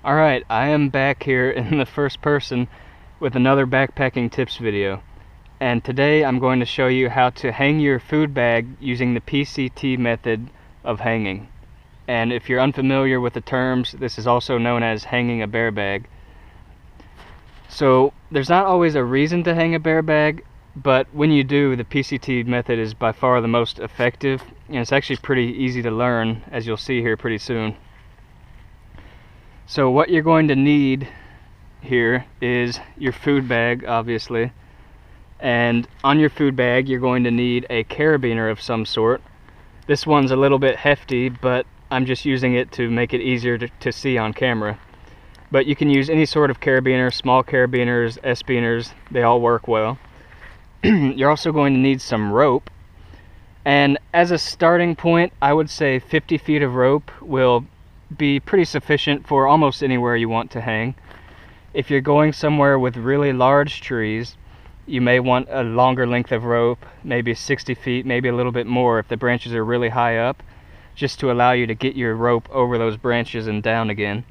Alright, I am back here in the first person with another backpacking tips video. And today I'm going to show you how to hang your food bag using the PCT method of hanging. And if you're unfamiliar with the terms, this is also known as hanging a bear bag. So there's not always a reason to hang a bear bag, but when you do, the PCT method is by far the most effective, and it's actually pretty easy to learn, as you'll see here pretty soon. So what you're going to need here is your food bag, obviously, and on your food bag you're going to need a carabiner of some sort. This one's a little bit hefty, but I'm just using it to make it easier to see on camera. But you can use any sort of carabiner, small carabiners, S-biners, they all work well. You're also going to need some rope, and as a starting point I would say 50 feet of rope will be pretty sufficient for almost anywhere you want to hang. If you're going somewhere with really large trees, you may want a longer length of rope, maybe 60 feet, maybe a little bit more if the branches are really high up, just to allow you to get your rope over those branches and down again.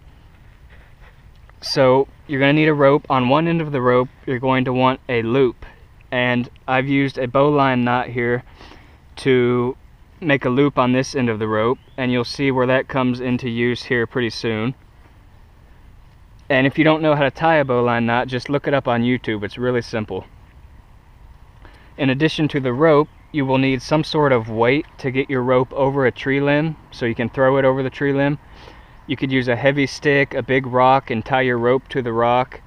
So you're going to need a rope. On one end of the rope you're going to want a loop, and I've used a bowline knot here to make a loop on this end of the rope, and you'll see where that comes into use here pretty soon. And if you don't know how to tie a bowline knot, just look it up on YouTube. It's really simple. In addition to the rope, you will need some sort of weight to get your rope over a tree limb so you can throw it over the tree limb. You could use a heavy stick, a big rock, and tie your rope to the rock.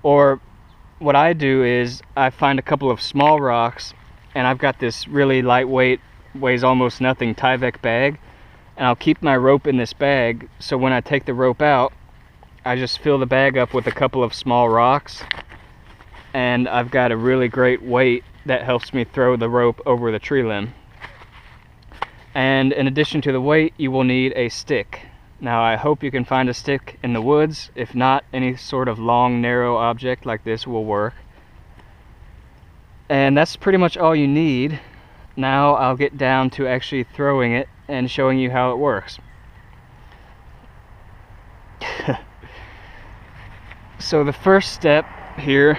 Or what I do is I find a couple of small rocks, and I've got this really lightweight, weighs almost nothing Tyvek bag, and I'll keep my rope in this bag, so when I take the rope out I just fill the bag up with a couple of small rocks, and I've got a really great weight that helps me throw the rope over the tree limb. And in addition to the weight, you will need a stick. Now I hope you can find a stick in the woods. If not, any sort of long narrow object like this will work. And that's pretty much all you need. Now I'll get down to actually throwing it and showing you how it works. So the first step here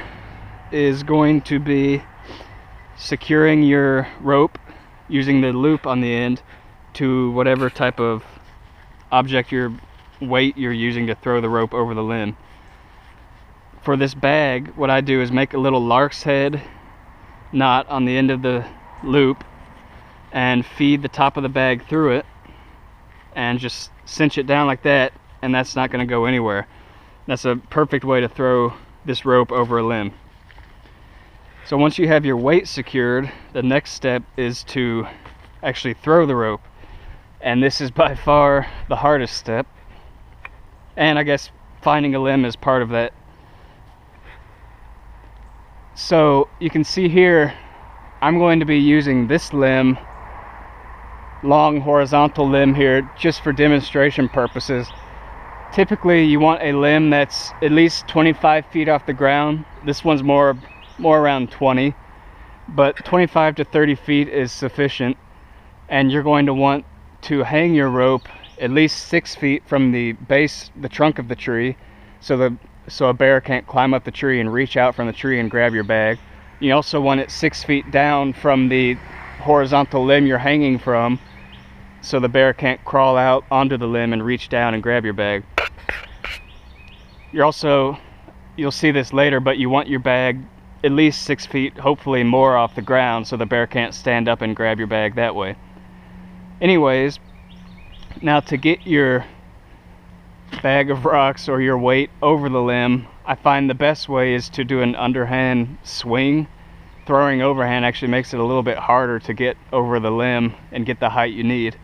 is going to be securing your rope using the loop on the end to whatever type of object weight you're using to throw the rope over the limb. For this bag, what I do is make a little lark's head knot on the end of the loop and feed the top of the bag through it and just cinch it down like that, and that's not going to go anywhere. That's a perfect way to throw this rope over a limb. So once you have your weight secured, the next step is to actually throw the rope, and this is by far the hardest step, and I guess finding a limb is part of that. So you can see here I'm going to be using this limb, long horizontal limb here, just for demonstration purposes. Typically you want a limb that's at least 25 feet off the ground. This one's more around 20, but 25 to 30 feet is sufficient. And you're going to want to hang your rope at least 6 feet from the base, the trunk of the tree, so a bear can't climb up the tree and reach out from the tree and grab your bag. You also want it 6 feet down from the horizontal limb you're hanging from, so the bear can't crawl out onto the limb and reach down and grab your bag. You'll see this later, but you want your bag at least 6 feet, hopefully more, off the ground, so the bear can't stand up and grab your bag that way. Anyways, now to get your bag of rocks or your weight over the limb, I find the best way is to do an underhand swing. Throwing overhand actually makes it a little bit harder to get over the limb and get the height you need.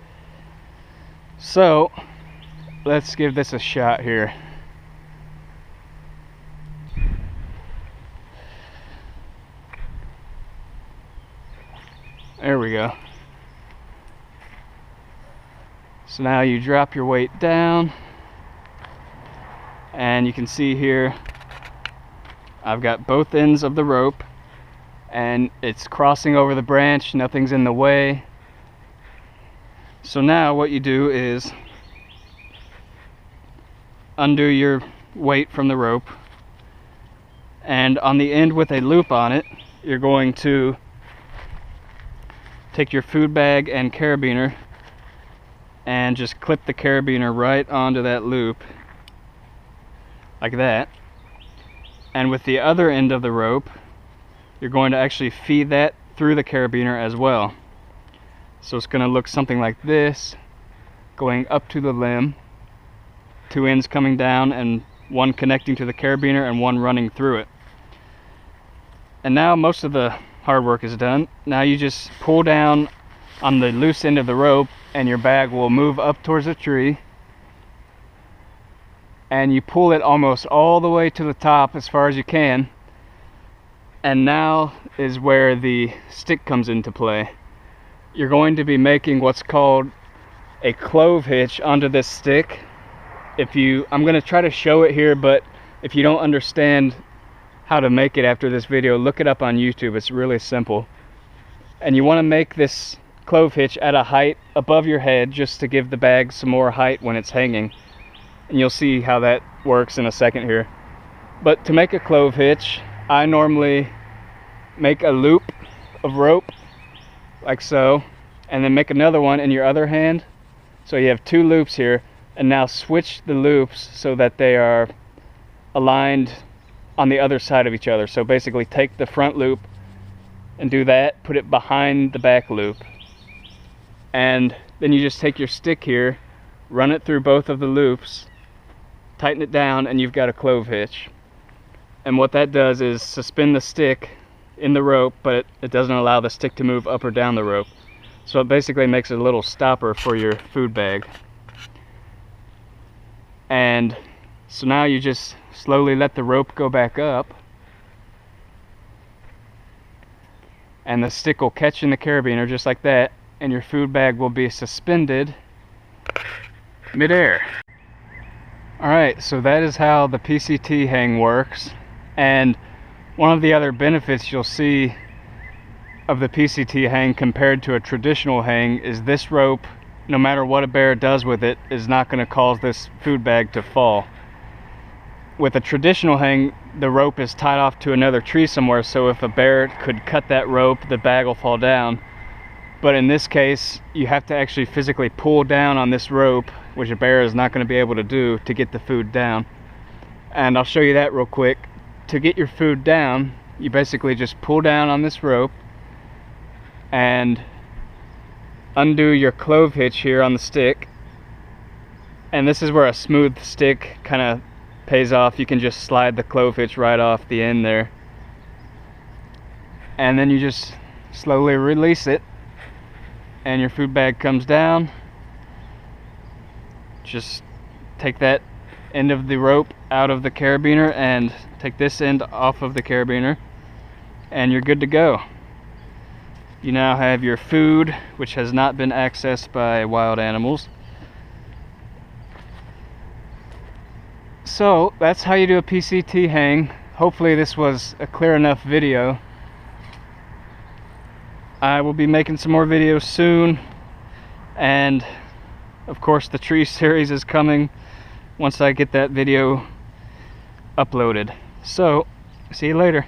So let's give this a shot here. There we go. So now you drop your weight down, and you can see here I've got both ends of the rope, and it's crossing over the branch, nothing's in the way. So now what you do is undo your weight from the rope, and on the end with a loop on it, you're going to take your food bag and carabiner and just clip the carabiner right onto that loop like that. And with the other end of the rope, you're going to actually feed that through the carabiner as well. So it's going to look something like this, going up to the limb, two ends coming down and one connecting to the carabiner and one running through it. And now most of the hard work is done. Now you just pull down on the loose end of the rope and your bag will move up towards the tree, and you pull it almost all the way to the top as far as you can. And now is where the stick comes into play. You're going to be making what's called a clove hitch onto this stick. I'm going to try to show it here, but if you don't understand how to make it after this video, look it up on YouTube. It's really simple. And you want to make this clove hitch at a height above your head, just to give the bag some more height when it's hanging. And you'll see how that works in a second here. But to make a clove hitch, I normally make a loop of rope like so, and then make another one in your other hand. So you have two loops here, and now switch the loops so that they are aligned on the other side of each other. So basically take the front loop and do that, put it behind the back loop, and then you just take your stick here, run it through both of the loops, tighten it down, and you've got a clove hitch. And what that does is suspend the stick in the rope, but it doesn't allow the stick to move up or down the rope. So it basically makes a little stopper for your food bag. And so now you just slowly let the rope go back up, and the stick will catch in the carabiner just like that, and your food bag will be suspended midair. Alright, so that is how the PCT hang works. And one of the other benefits you'll see of the PCT hang compared to a traditional hang is this rope, no matter what a bear does with it, is not going to cause this food bag to fall. With a traditional hang, the rope is tied off to another tree somewhere, so if a bear could cut that rope, the bag will fall down. But in this case, you have to actually physically pull down on this rope, which a bear is not going to be able to do, to get the food down. And I'll show you that real quick. To get your food down, you basically just pull down on this rope and undo your clove hitch here on the stick. And this is where a smooth stick kind of pays off. You can just slide the clove hitch right off the end there. And then you just slowly release it, and your food bag comes down. Just take that end of the rope out of the carabiner and take this end off of the carabiner, and you're good to go. You now have your food, which has not been accessed by wild animals. So that's how you do a PCT hang. Hopefully this was a clear enough video. I will be making some more videos soon, and of course the tree series is coming once I get that video uploaded. So see you later.